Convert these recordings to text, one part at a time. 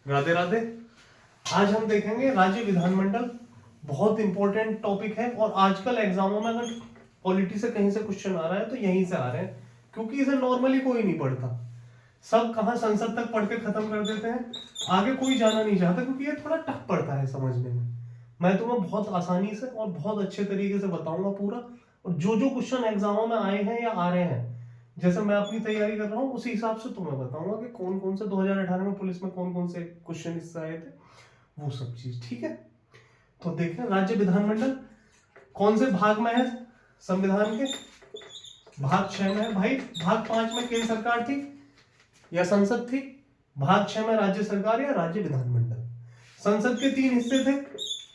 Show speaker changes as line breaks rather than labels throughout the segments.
राधे राधे। आज हम देखेंगे राज्य विधानमंडल। बहुत इंपॉर्टेंट टॉपिक है और आजकल एग्जामों में अगर पॉलिटी से कहीं से क्वेश्चन आ रहा है तो यहीं से आ रहे हैं, क्योंकि इसे नॉर्मली कोई नहीं पढ़ता। सब कहाँ संसद तक पढ़ के खत्म कर देते हैं, आगे कोई जाना नहीं चाहता क्योंकि ये थोड़ा टफ पड़ता है समझने में। मैं तुम्हें बहुत आसानी से और बहुत अच्छे तरीके से बताऊंगा पूरा, और जो जो क्वेश्चन एग्जामों में आए हैं या आ रहे हैं, जैसे मैं अपनी तैयारी कर रहा हूँ उसी हिसाब से तुम्हें बताऊंगा कि कौन कौन से 2018 में पुलिस में कौन कौन से क्वेश्चन इससे आए थे, वो सब चीज। ठीक है, तो देखें राज्य विधानमंडल कौन से भाग में है संविधान के। भाग 6 में है भाई। भाग 5 में केंद्र सरकार थी या संसद थी। भाग 6 में राज्य सरकार या राज्य विधानमंडल। संसद के 3 हिस्से थे,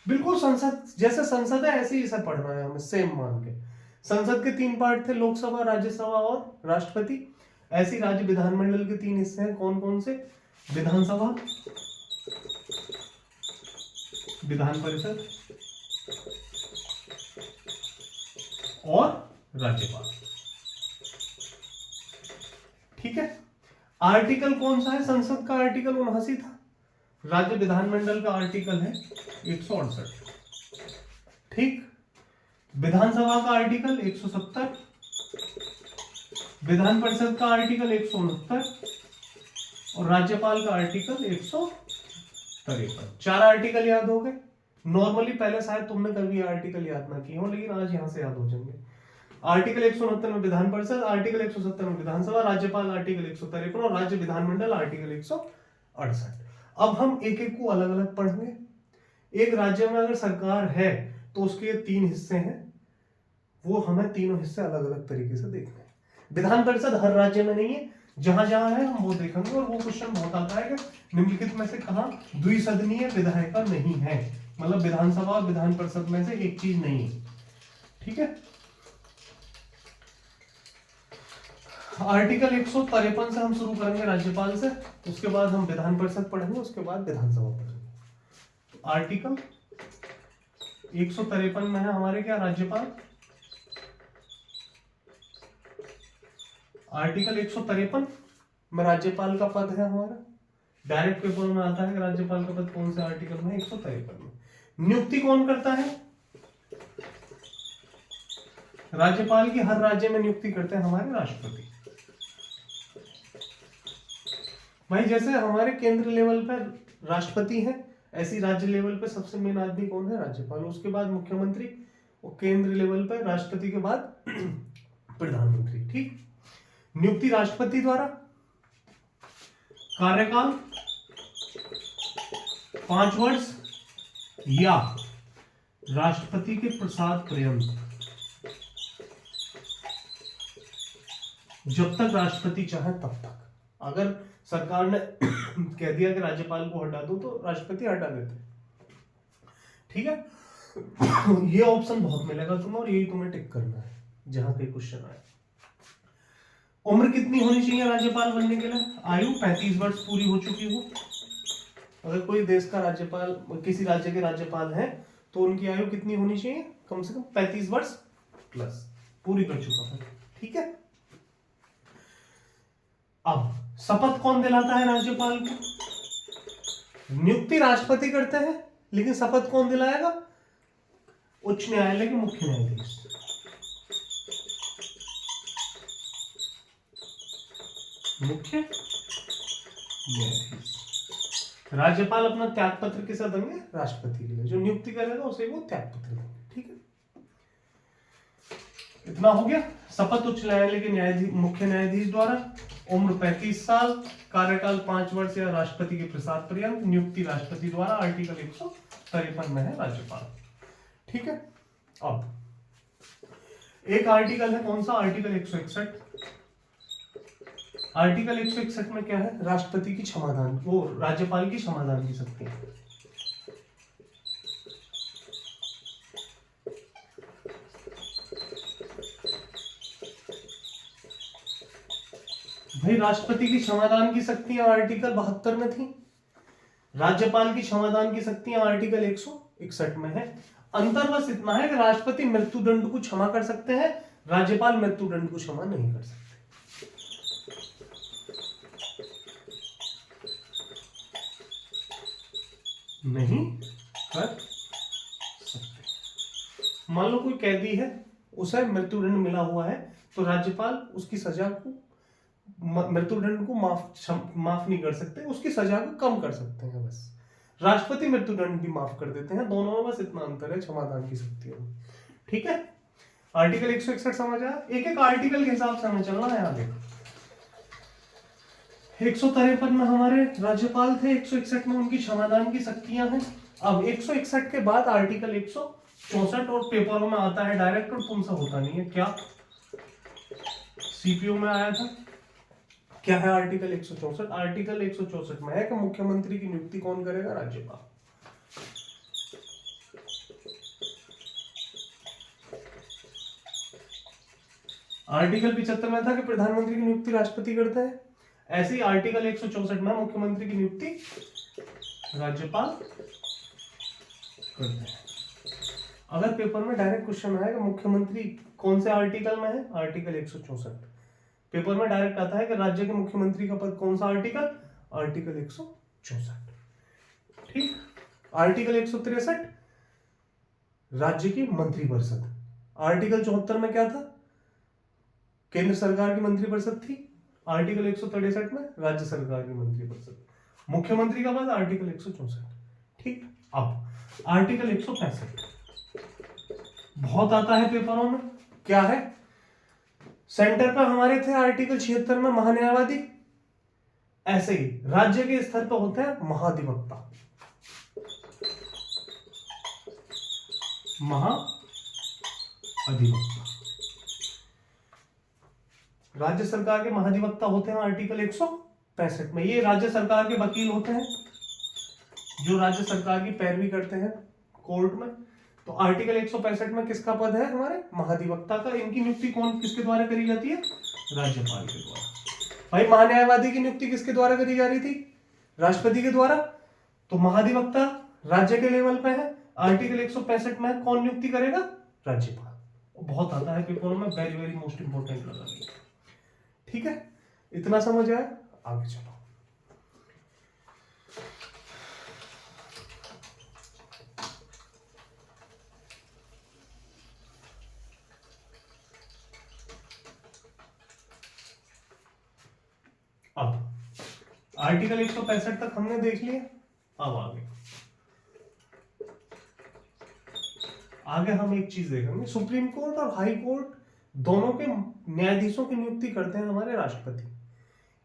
बिल्कुल संसद जैसे संसद है ऐसे ही इसे पढ़ना है हमें, सेम मान के। संसद के 3 पार्ट थे, लोकसभा, राज्यसभा और राष्ट्रपति। ऐसी राज्य विधानमंडल के 3 हिस्से हैं, कौन कौन से। विधानसभा, विधान परिषद और राज्यपाल। ठीक है, आर्टिकल कौन सा है। संसद का आर्टिकल 79 था, राज्य विधानमंडल का आर्टिकल है 168। ठीक, विधानसभा का आर्टिकल 170, विधान परिषद का आर्टिकल 169 और राज्यपाल का आर्टिकल 153। 4 आर्टिकल याद हो गए। नॉर्मली पहले शायद तुमने कभी आर्टिकल याद ना किए हो, लेकिन आज यहां से याद हो जाएंगे। आर्टिकल 169 में विधान परिषद, आर्टिकल 170 में विधानसभा, राज्यपाल आर्टिकल 153 और राज्य विधानमंडल आर्टिकल 168। अब हम एक एक को अलग अलग पढ़ेंगे। एक राज्य में अगर सरकार है तो उसके 3 हिस्से हैं, वो हमें तीनों हिस्से अलग अलग तरीके से देखने हैं। विधान परिषद हर राज्य में नहीं है, जहां जहां है हम वो देखेंगे। और वो क्वेश्चन बहुत आता है कि निम्नलिखित में से कहां द्विसदनीय विधायिका नहीं है, मतलब विधानसभा और विधान परिषद में से एक चीज नहीं है। ठीक है, आर्टिकल 153 से हम शुरू करेंगे राज्यपाल से, उसके बाद हम विधान परिषद पढ़ेंगे, उसके बाद विधानसभा पढ़ेंगे। आर्टिकल 153 में है हमारे क्या, राज्यपाल। आर्टिकल 153 में राज्यपाल का पद है हमारा। डायरेक्ट पेपर में आता है कि राज्यपाल का पद कौन से आर्टिकल में, 153 में। नियुक्ति कौन करता है। राज्यपाल की हर राज्य में नियुक्ति करते हैं हमारे राष्ट्रपति। भाई जैसे हमारे केंद्र लेवल पर राष्ट्रपति है, ऐसी राज्य लेवल पर सबसे मेन आदमी कौन है, राज्यपाल। उसके बाद मुख्यमंत्री, और केंद्र लेवल पर राष्ट्रपति के बाद प्रधानमंत्री। ठीक, नियुक्ति राष्ट्रपति द्वारा, कार्यकाल 5 वर्ष या राष्ट्रपति के प्रसाद पर्यंत, जब तक राष्ट्रपति चाहे तब तक। अगर सरकार ने कह दिया कि राज्यपाल को हटा दो तो राष्ट्रपति हटा देते। ठीक है, ये ऑप्शन बहुत मिलेगा तुम्हें और यही तुम्हें टिक करना है जहां कहीं क्वेश्चन आए। उम्र कितनी होनी चाहिए राज्यपाल बनने के लिए। आयु 35 वर्ष पूरी हो चुकी हो। अगर कोई देश का राज्यपाल, किसी राज्य के राज्यपाल हैं तो उनकी आयु कितनी होनी चाहिए, कम से कम 35 वर्ष प्लस पूरी कर चुका है। ठीक है, अब शपथ कौन दिलाता है राज्यपाल को। नियुक्ति राष्ट्रपति करते हैं, लेकिन शपथ कौन दिलाएगा, उच्च न्यायालय के मुख्य न्यायाधीश। मुख्य न्यायाधीश। राज्यपाल अपना त्याग पत्र किसे देंगे, राष्ट्रपति के लिए। जो नियुक्ति करेगा उसे वो त्याग पत्र देंगे। ठीक है, इतना हो गया। शपथ उच्च न्यायालय के न्यायाधीश, मुख्य न्यायाधीश द्वारा। उम्र 35 साल, कार्यकाल 5 वर्ष या राष्ट्रपति के प्रसाद पर्यंत, नियुक्ति राष्ट्रपति द्वारा। आर्टिकल 153 में है राज्यपाल। ठीक है, अब एक आर्टिकल है कौन सा, आर्टिकल 161। आर्टिकल 161 में क्या है, राष्ट्रपति की क्षमादान, वो राज्यपाल की क्षमादान की शक्ति है। भाई राष्ट्रपति की क्षमादान की शक्तियां आर्टिकल 72 में थी, राज्यपाल की क्षमादान की शक्तियां आर्टिकल 161 में है। अंतर बस इतना है कि राष्ट्रपति मृत्युदंड को क्षमा कर सकते हैं, राज्यपाल मृत्युदंड को क्षमा नहीं कर सकते। नहीं कर सकते। मान लो कोई कैदी है, उसे मृत्युदंड मिला हुआ है, तो राज्यपाल उसकी सजा को मृत्युदंड को माफ नहीं कर सकते, उसकी सजा को कम कर सकते हैं बस। राष्ट्रपति मृत्युदंड भी माफ कर देते हैं, दोनों में बस इतना अंतर है क्षमादान की शक्तियों में। ठीक है, आर्टिकल 161 समझ आया। एक एक आर्टिकल के हिसाब से हमें चलना है आगे। 153 में हमारे राज्यपाल थे, 161 में उनकी क्षमादान की शक्तियां हैं। अब 161 के बाद आर्टिकल 164 और पेपरों में आता है डायरेक्ट, और तुमसे होता नहीं है क्या, सीपीओ में आया था। क्या है आर्टिकल 164? आर्टिकल 164 में है कि मुख्यमंत्री की नियुक्ति कौन करेगा? राज्यपाल। आर्टिकल 75 में था कि प्रधानमंत्री की नियुक्ति राष्ट्रपति करते हैं, ऐसे ही आर्टिकल 164 में मुख्यमंत्री की नियुक्ति राज्यपाल करते हैं। अगर पेपर में डायरेक्ट क्वेश्चन आएगा मुख्यमंत्री कौन से आर्टिकल में है, आर्टिकल 164, पेपर में डायरेक्ट आता है कि राज्य के मुख्यमंत्री का पद कौन सा आर्टिकल, आर्टिकल 164। ठीक। आर्टिकल 163 राज्य की मंत्रिपरिषद। आर्टिकल 74 में क्या था, केंद्र सरकार की मंत्रिपरिषद थी। आर्टिकल 163 में राज्य सरकार की मंत्रिपरिषद। मुख्यमंत्री का पद आर्टिकल 164। ठीक। अब आर्टिकल 165 बहुत आता है पेपरों में, क्या है, सेंटर पर हमारे थे आर्टिकल 76 में महान्यायवादी, ऐसे ही राज्य के स्तर पर होते हैं महाधिवक्ता। महाअधिवक्ता राज्य सरकार के महाधिवक्ता होते हैं आर्टिकल 165 में। ये राज्य सरकार के वकील होते हैं जो राज्य सरकार की पैरवी करते हैं कोर्ट में। तो आर्टिकल 165 में किसका पद है, हमारे महाधिवक्ता का। इनकी नियुक्ति कौन किसके द्वारा करी जाती है, राज्यपाल के द्वारा। भाई महान्यायवादी की नियुक्ति किसके द्वारा करी जा रही थी, राष्ट्रपति के द्वारा। तो महाधिवक्ता राज्य के लेवल पे है, आर्टिकल 165 में कौन नियुक्ति करेगा, राज्यपाल। बहुत आता है पेपरों में, वेरी वेरी मोस्ट इंपोर्टेंट लगा। ठीक है, इतना समझ आया, आगे चलो। अब आर्टिकल 165 तक हमने देख लिया। अब आगे हम एक चीज देखेंगे, सुप्रीम कोर्ट और हाई कोर्ट दोनों के न्यायाधीशों की नियुक्ति करते हैं हमारे राष्ट्रपति,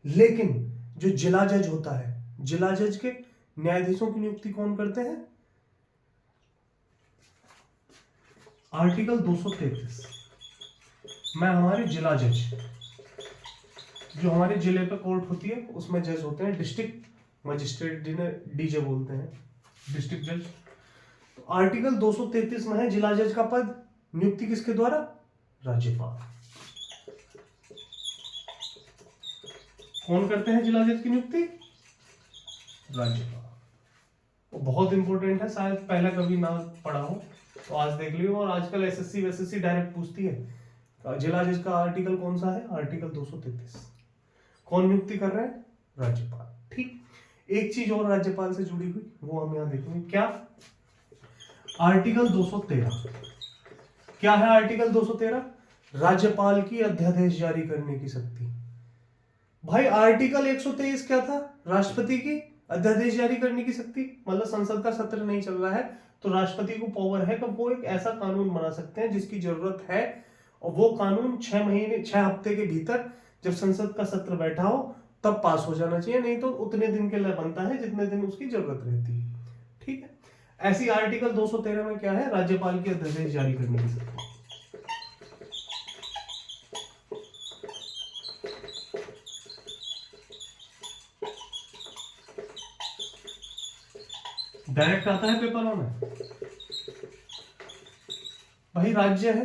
लेकिन जो जिला जज होता है, जिला जज के न्यायाधीशों की नियुक्ति कौन करते हैं, आर्टिकल 233 में हमारे जिला जज, जो हमारे जिले पे कोर्ट होती है उसमें जज होते हैं, डिस्ट्रिक्ट मजिस्ट्रेट जिन्हें डीजे बोलते हैं, डिस्ट्रिक्ट जज। तो आर्टिकल 233 में है जिला जज का पद, नियुक्ति किसके द्वारा, राज्यपाल। कौन करते हैं जिला जज की नियुक्ति, राज्यपाल। वो बहुत इंपॉर्टेंट है, शायद पहले कभी ना पढ़ा हो तो आज देख लियो। और आजकल एसएससी वैसेसी डायरेक्ट पूछती है जिला जज का आर्टिकल कौन सा है, आर्टिकल 233। कौन नियुक्ति कर रहे हैं, राज्यपाल। ठीक। एक चीज और राज्यपाल से जुड़ी हुई वो हम यहां देखेंगे, क्या, आर्टिकल 213। क्या है आर्टिकल 213, राज्यपाल की अध्यादेश जारी करने की शक्ति। भाई आर्टिकल 123 क्या था, राष्ट्रपति की अध्यादेश जारी करने की शक्ति। मतलब संसद का सत्र नहीं चल रहा है तो राष्ट्रपति को पावर है कि वो एक ऐसा कानून बना सकते हैं जिसकी जरूरत है, और वो कानून 6 हफ्ते के भीतर जब संसद का सत्र बैठा हो तब पास हो जाना चाहिए, नहीं तो उतने दिन के लिए बनता है जितने दिन उसकी जरूरत रहती है। ठीक है, ऐसी आर्टिकल 213 में क्या है, राज्यपाल की अध्यादेश जारी करने की शक्ति। डायरेक्ट आता है पेपरों में। भाई राज्य है,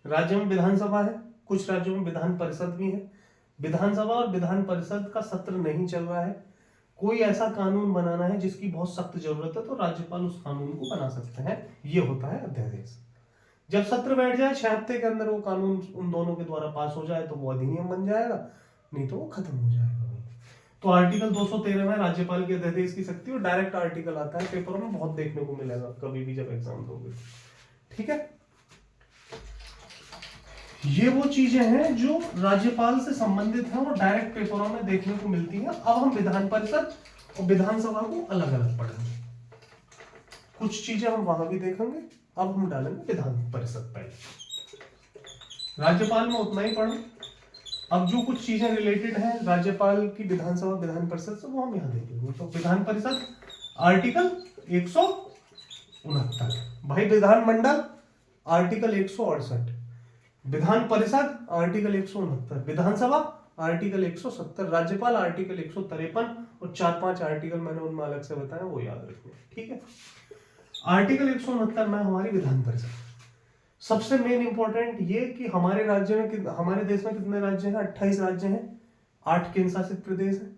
राज्य में विधानसभा है, कुछ राज्यों में विधान परिषद भी है। विधानसभा और विधान परिषद का सत्र नहीं चल रहा है, कोई ऐसा कानून बनाना है जिसकी बहुत सख्त जरूरत है तो राज्यपाल उस कानून को बना सकते हैं, ये होता है अध्यादेश। जब सत्र बैठ जाए 6 हफ्ते के अंदर वो कानून उन दोनों के द्वारा पास हो जाए तो वो अधिनियम बन जाएगा, नहीं तो वो खत्म हो जाएगा। तो आर्टिकल 213 में राज्यपाल के अध्यादेश की शक्ति, और डायरेक्ट आर्टिकल आता है पेपरों में, बहुत देखने को मिलेगा कभी भी जब एग्जाम दोगे। ठीक है, ये वो चीजें हैं जो राज्यपाल से संबंधित हैं और डायरेक्ट पेपरों में देखने को मिलती हैं। अब हम विधान परिषद और विधानसभा को अलग अलग पढ़ेंगे, कुछ चीजें हम वहां भी देखेंगे। अब हम डालेंगे विधान परिषद पहले, राज्यपाल में उतना ही पढ़ो। अब जो कुछ चीजें रिलेटेड हैं राज्यपाल की विधानसभा विधान परिषद से, वो हम यहाँ देखेंगे। तो विधान परिषद आर्टिकल 169, भाई विधानमंडल आर्टिकल 168, विधान परिषद आर्टिकल 169, विधानसभा आर्टिकल 170, राज्यपाल आर्टिकल 153, और 4-5 आर्टिकल मैंने उनमें अलग से बताया, वो याद रखना। ठीक है, आर्टिकल 169 में हमारी विधान परिषद सबसे मेन इंपॉर्टेंट ये कि हमारे राज्य में, हमारे देश में कितने राज्य हैं? 28 राज्य हैं, 8 केंद्र शासित प्रदेश हैं।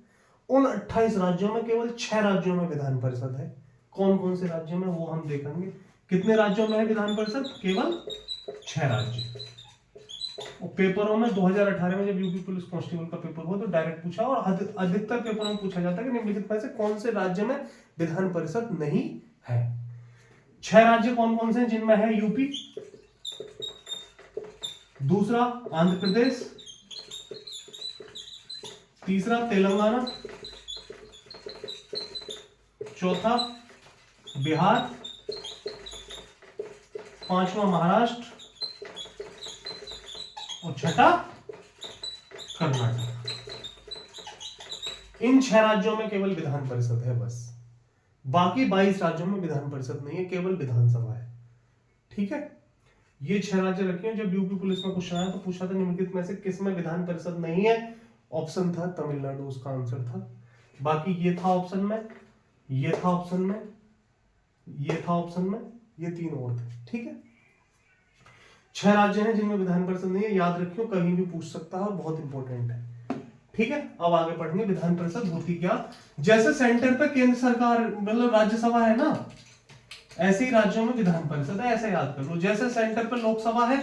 उन 28 राज्यों में केवल 6 राज्यों में विधान परिषद है। कौन कौन से राज्यों में, वो हम देखेंगे। कितने राज्यों में है विधान परिषद? केवल 6 राज्य। और पेपरों में 2018 में जब यूपी पुलिस कांस्टेबल का पेपर हुआ तो डायरेक्ट पूछा, और अधिकतर पेपरों में पूछा जाता है कि निम्नलिखित में से कौन से राज्य में विधान परिषद नहीं है। 6 राज्य कौन कौन से हैं जिनमें है? यूपी, दूसरा आंध्र प्रदेश, तीसरा तेलंगाना, चौथा बिहार, पांचवा महाराष्ट्र, और छठा कर्नाटक। इन 6 राज्यों में केवल विधान परिषद है बस। बाकी 22 राज्यों में विधान परिषद नहीं है, केवल विधानसभा है। ठीक है, ये 6 राज्य रखे हैं। जब यूपी पुलिस में क्वेश्चन आया तो पूछा था निम्नलिखित में से किस में विधान परिषद नहीं है? ऑप्शन था तमिलनाडु, उसका आंसर था। बाकी ये था ऑप्शन में, ये था ऑप्शन में, ये था ऑप्शन में, ये 3 और थे। ठीक है, 6 राज्य हैं जिनमें विधान परिषद नहीं है, याद रखियो, कहीं भी पूछ सकता है और बहुत इंपॉर्टेंट है। ठीक है, अब आगे पढ़ेंगे विधान परिषद होती क्या। जैसे सेंटर पे केंद्र सरकार मतलब राज्यसभा है ना, ऐसे ही राज्यों में विधान परिषद है, ऐसे याद कर लो। जैसे सेंटर पे लोकसभा है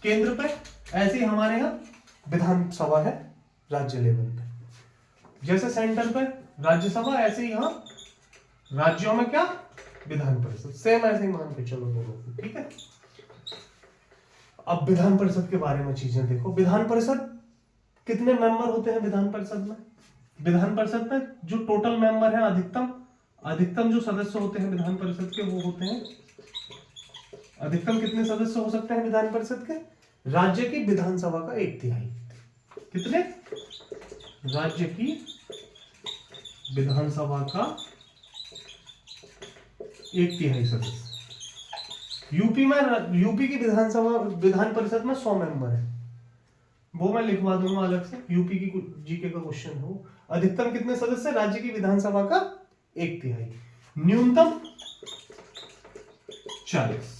केंद्र पे, ऐसे ही हमारे यहाँ विधानसभा है राज्य लेवल पे। जैसे सेंटर पे राज्यसभा, ऐसे ही यहाँ राज्यों में क्या? विधान परिषद। सेम ऐसे ही मान के चलो दोनों को। ठीक है, अब विधान परिषद के बारे में चीजें देखो। विधान परिषद कितने मेंबर होते हैं विधान परिषद में? विधान परिषद में जो टोटल मेंबर है, अधिकतम जो सदस्य होते हैं विधान परिषद के, वो होते हैं, अधिकतम कितने सदस्य हो सकते हैं विधान परिषद के? राज्य की विधानसभा का 1/3। कितने? राज्य की विधानसभा का 1/3 सदस्य। यूपी की विधानसभा विधान परिषद में 100 मेंबर है, वो मैं लिखवा दूंगा अलग से, यूपी की जीके का क्वेश्चन हो। अधिकतम कितने सदस्य? राज्य की विधानसभा का 1/3, न्यूनतम 40।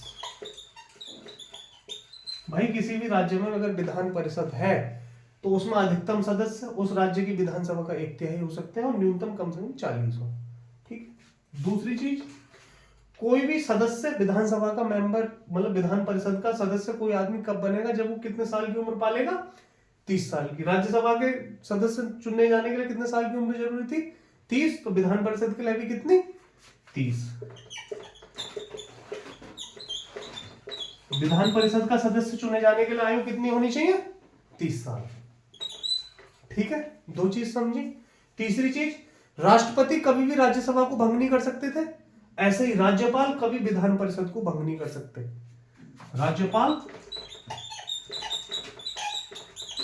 भाई किसी भी राज्य में अगर विधान परिषद है तो उसमें अधिकतम सदस्य उस राज्य की विधानसभा का 1/3 हो सकते हैं और न्यूनतम कम से कम 40 हो। ठीक। दूसरी चीज, कोई भी सदस्य विधानसभा का मेंबर मतलब विधान परिषद का सदस्य कोई आदमी कब बनेगा? जब वो कितने साल की उम्र पालेगा? 30 साल की। राज्यसभा के सदस्य चुनने जाने के लिए कितने साल की उम्र जरूरी थी? 30। तो विधान परिषद के लिए भी कितनी? 30। विधान परिषद का सदस्य चुने जाने के लिए आयु कितनी होनी चाहिए? 30 साल। ठीक है, 2 चीज समझी। तीसरी चीज, राष्ट्रपति कभी भी राज्यसभा को भंग नहीं कर सकते थे, ऐसे ही राज्यपाल कभी विधान परिषद को भंग नहीं कर सकते। राज्यपाल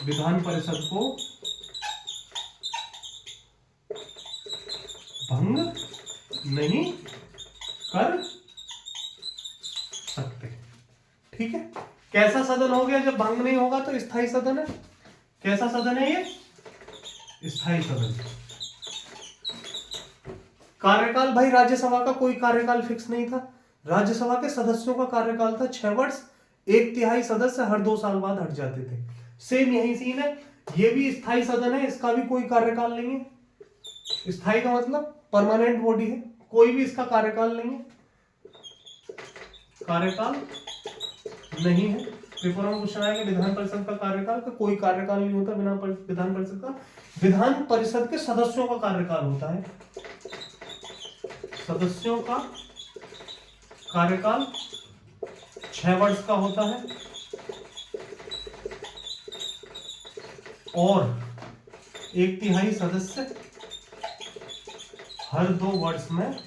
विधान परिषद को भंग नहीं कर सकते। ठीक है, कैसा सदन हो गया जब भंग नहीं होगा? तो स्थायी सदन है। कैसा सदन है ये? स्थायी सदन। कार्यकाल, भाई राज्यसभा का कोई कार्यकाल फिक्स नहीं था, राज्यसभा के सदस्यों का कार्यकाल था 6 वर्ष, 1/3 सदस्य हर 2 साल बाद हट जाते थे। सेम यही सीन है, ये भी स्थायी सदन है, इसका भी कोई कार्यकाल नहीं है। स्थायी का मतलब परमानेंट बॉडी है, कोई भी इसका कार्यकाल नहीं है, कार्यकाल नहीं है। पेपरों में क्वेश्चन आएगा विधान परिषद का कार्यकाल का, कोई कार्यकाल नहीं होता विधान परिषद का। विधान परिषद के सदस्यों का कार्यकाल होता है, सदस्यों का कार्यकाल 6 वर्ष का होता है और 1/3 सदस्य हर 2 वर्ष में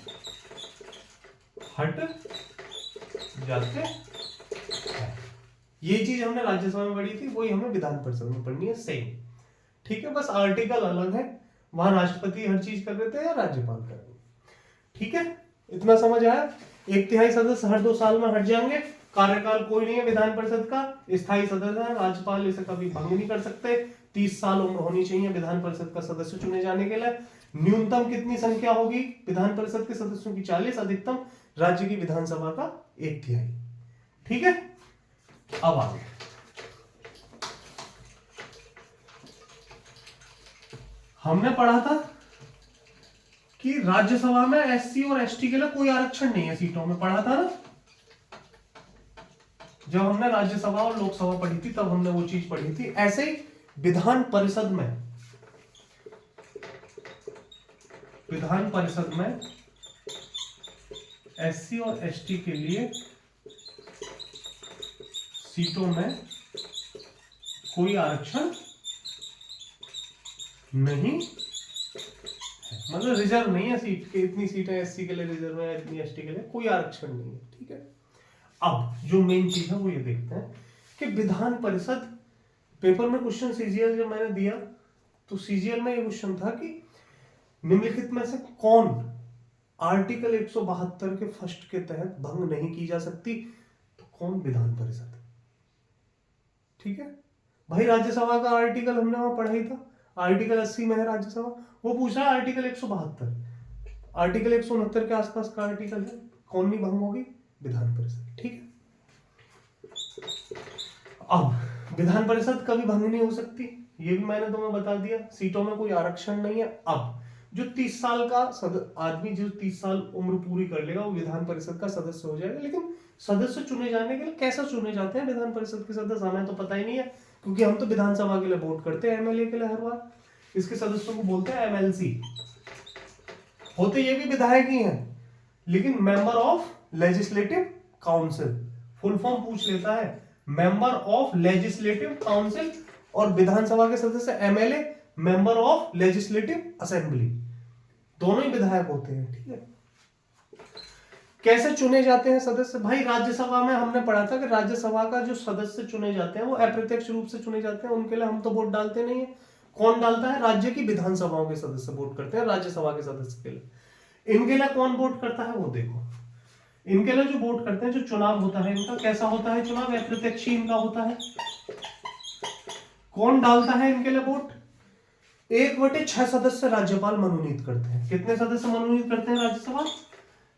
हट जाते हैं। ये चीज हमने राज्यसभा में पढ़ी थी, वही हमें विधान परिषद में पढ़नी है सेम। ठीक है, बस आर्टिकल अलग है, वहां राष्ट्रपति हर चीज कर देते हैं या राज्यपाल कर देते हैं। ठीक है, इतना समझ आया। 1/3 सदस्य हर 2 साल में हट जाएंगे, कार्यकाल कोई नहीं है विधान परिषद का, स्थायी सदस्य है, राज्यपाल इसे कभी भंग नहीं कर सकते। 30 साल उम्र होनी चाहिए विधान परिषद का सदस्य चुने जाने के लिए। न्यूनतम कितनी संख्या होगी विधान परिषद के सदस्यों की? 40। अधिकतम राज्य की विधानसभा का 1/3। ठीक है, अब आगे हमने पढ़ा था कि राज्यसभा में एससी और एसटी के लिए कोई आरक्षण नहीं है सीटों में, पढ़ा था ना जब हमने राज्यसभा और लोकसभा पढ़ी थी, तब हमने वो चीज पढ़ी थी। ऐसे ही विधान परिषद में एससी और एसटी के लिए सीटों में कोई आरक्षण नहीं, मतलब रिजर्व नहीं है सीट के, इतनी सीटें एससी के लिए रिजर्व है, इतनी एसटी के लिए कोई आरक्षण नहीं है। ठीक है, अब जो मेन चीज है वो ये देखते हैं कि विधान परिषद, पेपर में क्वेश्चन सीजीएल जब मैंने दिया तो सीजीएल में ये क्वेश्चन था कि निम्नलिखित में से कौन आर्टिकल 172 के फर्स्ट के तहत भंग नहीं की जा सकती, तो कौन विधान परिषद। ठीक है भाई, राज्यसभा का आर्टिकल हमने वहां पढ़ा ही था, आर्टिकल 80 में है राज्यसभा, वो पूछ रहा है आर्टिकल 172, आर्टिकल 169 के आसपास का आर्टिकल है, कौन नहीं भंग होगी? विधान परिषद। ठीक है, अब विधान परिषद कभी भंग नहीं हो सकती, ये भी मैंने तुम्हें बता दिया, सीटों में कोई आरक्षण नहीं है। अब जो 30 साल का आदमी जो 30 साल उम्र पूरी कर लेगा वो विधान परिषद का सदस्य हो जाएगा। लेकिन सदस्य चुने जाने के लिए कैसा चुने जाते हैं विधान परिषद के सदस्य, हमें तो पता ही नहीं है, क्योंकि हम तो विधानसभा के लिए वोट करते हैं, एमएलए के लिए हर बार। इसके सदस्यों को बोलते हैं एमएलसी, होते ये भी विधायक ही हैं, लेकिन member of legislative council, full form पूछ लेता है, मेंबर ऑफ लेजिस्लेटिव काउंसिल। और विधानसभा के सदस्य MLA, member of legislative assembly, दोनों ही विधायक होते हैं। ठीक है, कैसे चुने जाते हैं सदस्य? भाई राज्यसभा में हमने पढ़ा था कि राज्यसभा का जो सदस्य चुने जाते हैं वो अप्रत्यक्ष रूप से चुने जाते हैं, उनके लिए हम तो वोट डालते नहीं है। कौन डालता है? राज्य की विधानसभाओं के सदस्य वोट करते हैं राज्यसभा के सदस्य के लिए। इनके लिए कौन वोट करता है वो देखो, इनके लिए जो वोट करते हैं, जो चुनाव होता है इनका कैसा होता है? चुनाव अप्रत्यक्ष इनका होता है। कौन डालता है इनके लिए वोट? 1/6 सदस्य राज्यपाल मनोनीत करते हैं। कितने सदस्य मनोनीत करते हैं राज्यसभा?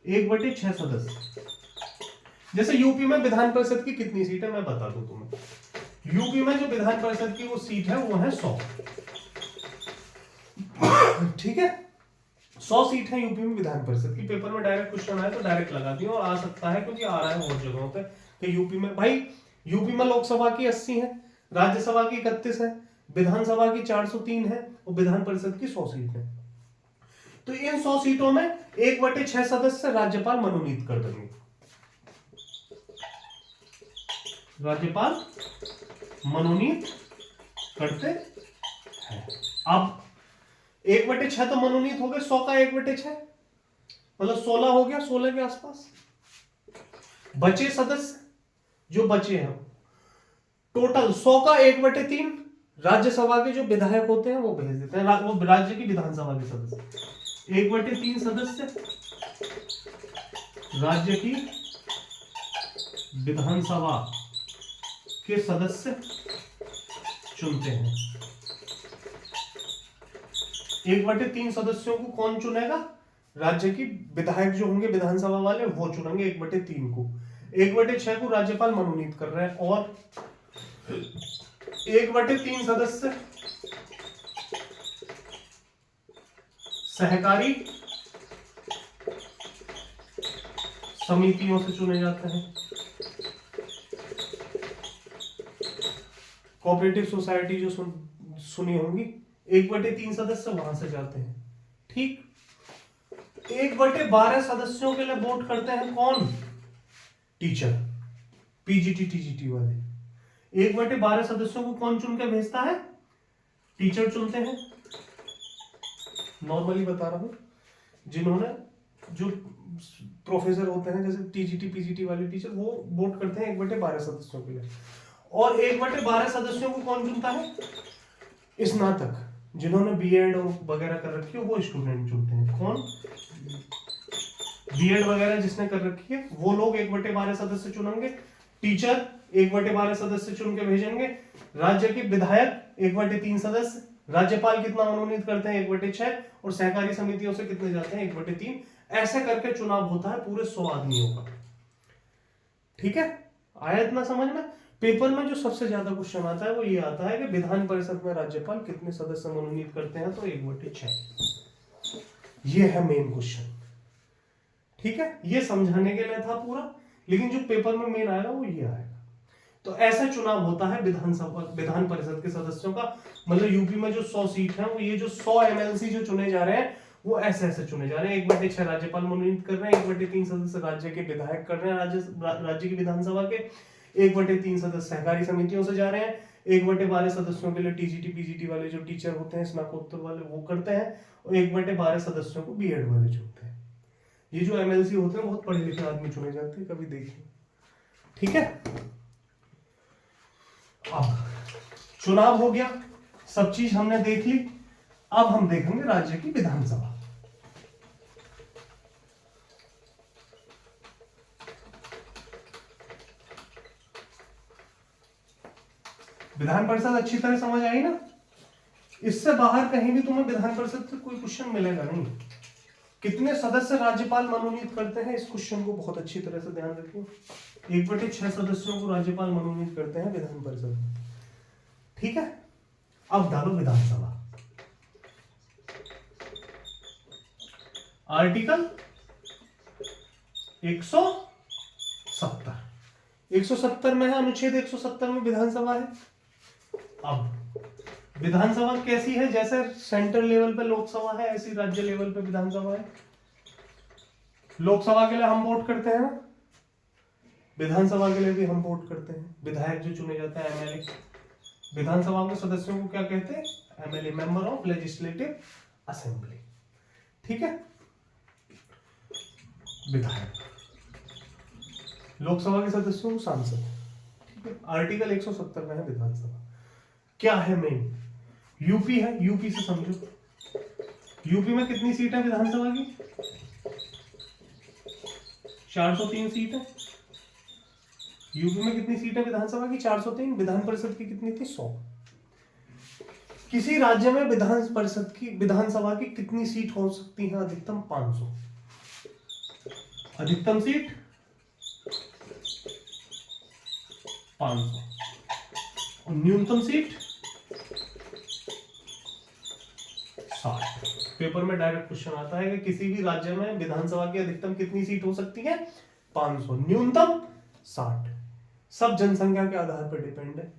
1/6 सदस्य। जैसे यूपी में विधान परिषद की कितनी सीट है मैं बता दूं तुम्हें। यूपी में जो विधान परिषद की वो सीट है वो है 100। ठीक है, 100 सीट है यूपी में विधान परिषद की। पेपर में डायरेक्ट क्वेश्चन आए तो डायरेक्ट लगा दिया, और आ सकता है क्योंकि आ रहा है बहुत जगहों पे कि यूपी में, भाई यूपी में लोकसभा की 80 है, राज्यसभा की 31 है, विधानसभा की 403 है और विधान परिषद की 100 सीट है। तो इन 100 सीटों में 1/6 सदस्य राज्यपाल मनोनीत कर देंगे, राज्यपाल मनोनीत करते हैं। अब 1/6 तो मनोनीत हो गए, 100 का 1/6 मतलब 16 हो गया, 16 के आसपास। बचे सदस्य जो बचे हैं टोटल 100 का 1/3 राज्यसभा के जो विधायक होते हैं वो भेज देते हैं, वो राज्य की विधानसभा के सदस्य। 1/3 सदस्य राज्य की विधानसभा के सदस्य चुनते हैं। 1/3 सदस्यों को कौन चुनेगा? राज्य की विधायक जो होंगे विधानसभा वाले वो चुनेंगे 1/3 को। 1/6 को राज्यपाल मनोनीत कर रहे हैं और 1/3 सदस्य सहकारी समितियों से चुने जाते हैं। कोऑपरेटिव सोसाइटी जो सुनी होंगी, 1/3 सदस्य वहां से जाते हैं, ठीक। 1/12 सदस्यों के लिए वोट करते हैं कौन? टीचर, पीजीटी टीजीटी वाले। 1/12 सदस्यों को कौन चुन के भेजता है? टीचर चुनते हैं। नॉर्मली बता रहा हूं, जिन्होंने जो प्रोफेसर होते हैं जैसे टीजीटी पीजीटी वाले टीचर, वो वोट करते हैं 1/12 सदस्यों के लिए। और 1/12 सदस्यों को कौन चुनता है? स्नातक, जिन्होंने बीएड और वगैरह कर रखी है वो स्टूडेंट चुनते हैं। कौन? बीएड वगैरह जिसने कर रखी है वो लोग 1/12 सदस्य चुनेंगे। टीचर 1/12 सदस्य चुन के भेजेंगे। राज्य के विधायक 1/3 सदस्य। राज्यपाल कितना मनोनीत करते हैं? 1/6। और सहकारी समितियों से कितने जाते हैं? 1/3। ऐसे करके चुनाव होता है पूरे 100 आदमियों का। ठीक है, आया इतना समझ में? पेपर में जो सबसे ज्यादा क्वेश्चन आता है वो ये आता है कि विधान परिषद में राज्यपाल कितने सदस्य मनोनीत करते हैं? तो 1/6। ये है मेन क्वेश्चन। ठीक है, ये समझाने के लिए था पूरा, लेकिन जो पेपर में मेन आएगा वो ये आएगा। तो ऐसा चुनाव होता है विधान परिषद के सदस्यों का। मतलब यूपी में जो 100 सीट है, वो ये जो 100 एमएलसी जो चुने जा रहे हैं वो ऐसे ऐसे चुने जा रहे हैं। 1/6 राज्यपाल मनोनीत कर रहे हैं, 1/3 सदस्य राज्य के विधायक कर रहे हैं, राज्य की विधानसभा के। 1/3 सदस्य सहकारी समितियों से जा रहे हैं। 1/12 सदस्यों के लिए टीजीटी पीजीटी वाले जो टीचर होते हैं स्नातकोत्तर वाले वो करते हैं। और 1/12 सदस्यों को बीएड वाले चुनते हैं। ये जो एमएलसी होते हैं बहुत पढ़े लिखे आदमी चुने जाते हैं, कभी देखिए। ठीक है, अब चुनाव हो गया, सब चीज हमने देख ली। अब हम देखेंगे राज्य की विधानसभा। विधान परिषद अच्छी तरह समझ आई ना? इससे बाहर कहीं भी तुम्हें विधान परिषद से कोई क्वेश्चन मिलेगा नहीं। कितने सदस्य राज्यपाल मनोनीत करते हैं, इस क्वेश्चन को बहुत अच्छी तरह से ध्यान रखिए। 1/6 सदस्यों को राज्यपाल मनोनीत करते हैं विधान परिषद में। ठीक है, अब डालो विधानसभा। आर्टिकल 170। 170 में है, अनुच्छेद 170 में विधानसभा है। अब विधानसभा कैसी है? जैसे सेंट्रल लेवल पे लोकसभा है, ऐसी राज्य लेवल पे विधानसभा है। लोकसभा के लिए हम वोट करते हैं ना, विधानसभा के लिए भी हम वोट करते हैं। विधायक जो चुने जाते हैं, एमएलए। विधानसभा के सदस्यों को क्या कहते हैं? MLA, member of legislative assembly. ठीक है, विधायक। लोकसभा के सदस्यों को सांसद। ठीक है, आर्टिकल 170 में है विधानसभा। क्या है मेन? यूपी है, यूपी से समझो। यूपी में कितनी सीट है विधानसभा की? 403 सीट है। यूपी में कितनी सीट है विधानसभा की? 403। विधान परिषद की कितनी थी? 100। किसी राज्य में विधान परिषद की विधानसभा की कितनी सीट हो सकती है? अधिकतम 500। अधिकतम सीट 500 और न्यूनतम सीट 60। पेपर में डायरेक्ट क्वेश्चन आता है कि किसी भी राज्य में विधानसभा की अधिकतम कितनी सीट हो सकती है? 500, न्यूनतम 60। सब जनसंख्या के आधार पर डिपेंड है।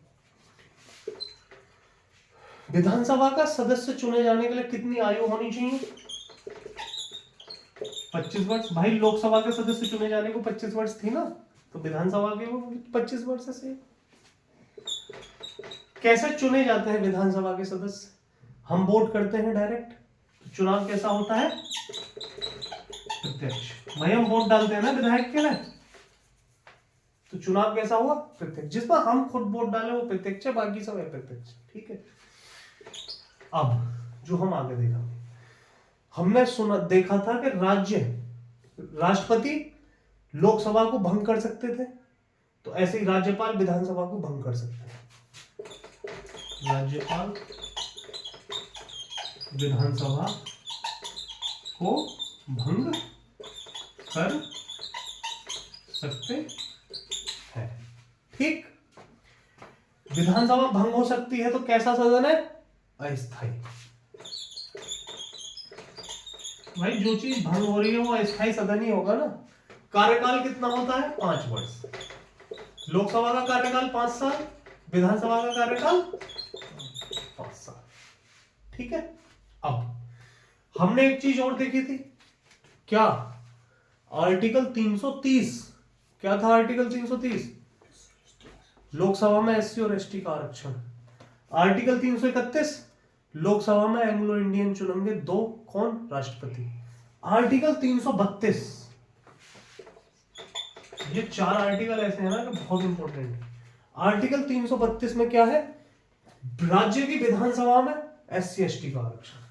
विधानसभा का सदस्य चुने जाने के लिए कितनी आयु होनी चाहिए? 25 वर्ष। भाई लोकसभा के सदस्य चुने जाने को 25 वर्ष थी ना, तो विधानसभा के वो 25 वर्ष से। कैसे चुने जाते हैं विधानसभा के सदस्य? हम वोट करते हैं डायरेक्ट। चुनाव कैसा होता है? प्रत्यक्ष। भाई हम वोट डालते हैं ना विधायक के लिए, तो चुनाव कैसा हुआ? प्रत्यक्ष। जिस पर हम खुद वोट डाले वो प्रत्यक्ष है, बाकी सब अप्रत्यक्ष। ठीक है, अब जो हम आगे देखा, हमने देखा था कि राष्ट्रपति लोकसभा को भंग कर सकते थे, तो ऐसे ही राज्यपाल विधानसभा को भंग कर सकते हैं। राज्यपाल विधानसभा को भंग कर सकते हैं। ठीक, विधानसभा भंग हो सकती है तो कैसा सदन है? अस्थायी। भाई जो चीज भंग हो रही है वो अस्थायी सदन ही होगा ना। कार्यकाल कितना होता है? 5 वर्ष। लोकसभा का कार्यकाल 5 साल, विधानसभा का कार्यकाल 5 साल। ठीक। ठीक है। अब हमने एक चीज और देखी थी, क्या? आर्टिकल 330। क्या था आर्टिकल 330? लोकसभा में एससी और एसटी का आरक्षण। आर्टिकल 331, लोकसभा में एंग्लो इंडियन चुनेंगे 2, कौन? राष्ट्रपति। आर्टिकल 332, ये 4 आर्टिकल ऐसे हैं ना कि बहुत इंपॉर्टेंट है। आर्टिकल 332 में क्या है? राज्य की विधानसभा में एससी एसटी का आरक्षण।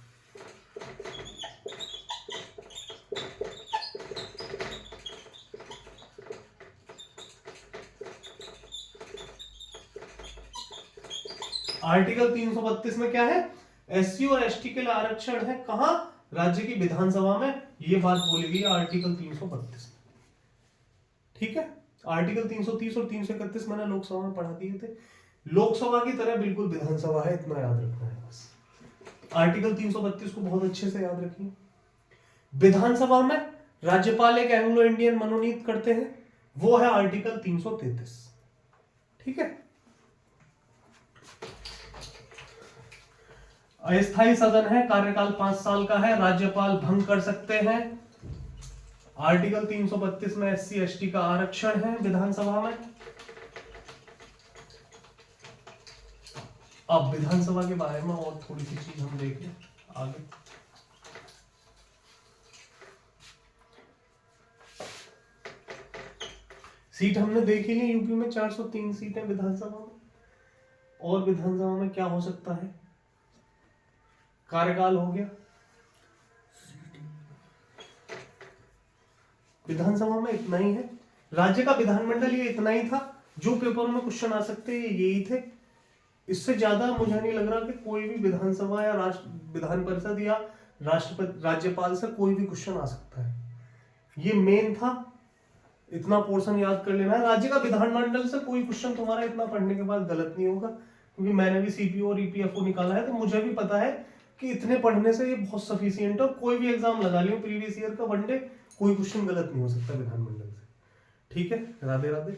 आर्टिकल 332 में क्या है? एससी और एसटी के लिए आरक्षण है, कहां? राज्य की विधानसभा में। ये बात बोली गई आर्टिकल 332 में, ठीक है। आर्टिकल 330 और 331 मैंने लोकसभा में पढ़ा दिए थे। लोकसभा की तरह बिल्कुल विधानसभा है, इतना याद रखना है बस। आर्टिकल 332 को बहुत अच्छे से याद रखिए। विधानसभा में राज्यपाल एक एंग्लो इंडियन मनोनीत करते हैं, वो है आर्टिकल 333, ठीक है। अस्थायी सदन है, कार्यकाल 5 साल का है, राज्यपाल भंग कर सकते हैं। आर्टिकल 332 में एससी एसटी का आरक्षण है विधानसभा में। अब विधानसभा के बारे में और थोड़ी सी चीज हम देखें आगे। सीट हमने देखी ली, यूपी में 403 सीटें विधानसभा में। और विधानसभा में क्या हो सकता है? कार्यकाल हो गया। विधानसभा में इतना ही है। राज्य का विधानमंडल ये इतना ही था, जो पेपर में क्वेश्चन आ सकते हैं यही थे। इससे ज्यादा मुझे नहीं लग रहा कि कोई भी विधानसभा या विधान परिषद या राष्ट्रपति राज्यपाल से कोई भी क्वेश्चन आ सकता है। ये मेन था, इतना पोर्शन याद कर लेना है। राज्य का विधानमंडल से कोई क्वेश्चन तुम्हारा इतना पढ़ने के बाद गलत नहीं होगा, क्योंकि मैंने भी सीपीओ और ईपीएफओ निकाला है, तो मुझे भी पता है कि इतने पढ़ने से ये बहुत सफिशिएंट है। और कोई भी एग्जाम लगा लियो प्रीवियस ईयर का वनडे, कोई क्वेश्चन गलत नहीं हो सकता विधानमंडल से, ठीक है। राधे राधे।